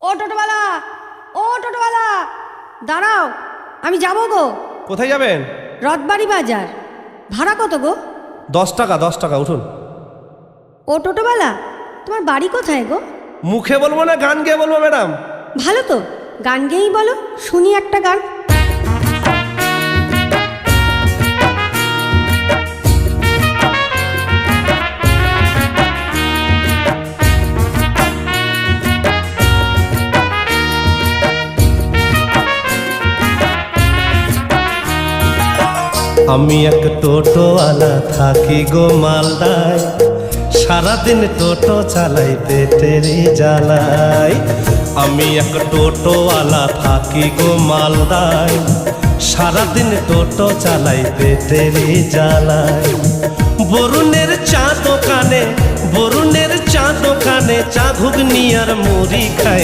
ও টোটোওয়ালা, ও টোটোওয়ালা, দাঁড়াও, আমি যাবো গো। কোথায় যাবেন? রথবাড়ি বাজার। ভাড়া কত গো? 10 টাকা, 10 টাকা, উঠুন। ও টোটোওয়ালা, তোমার বাড়ি কোথায় গো? মুখে বলবো না গান গেয়ে বলবো ম্যাডাম? ভালো তো, গান গেয়েই বলো, শুনি একটা গান। আমি এক টোটোওয়ালা থাকি গো মালদায়, সারাদিন টোটো চালাই পেটেরই জ্বালাই। আমি এক টোটোওয়ালা থাকি গো মালদায়, সারাদিন টোটো চালাই পেটেরই জ্বালাই। বরুণের চা দোকানে, বরুণের চা দোকানে চা ঘুগনি আর মুড়ি খাই।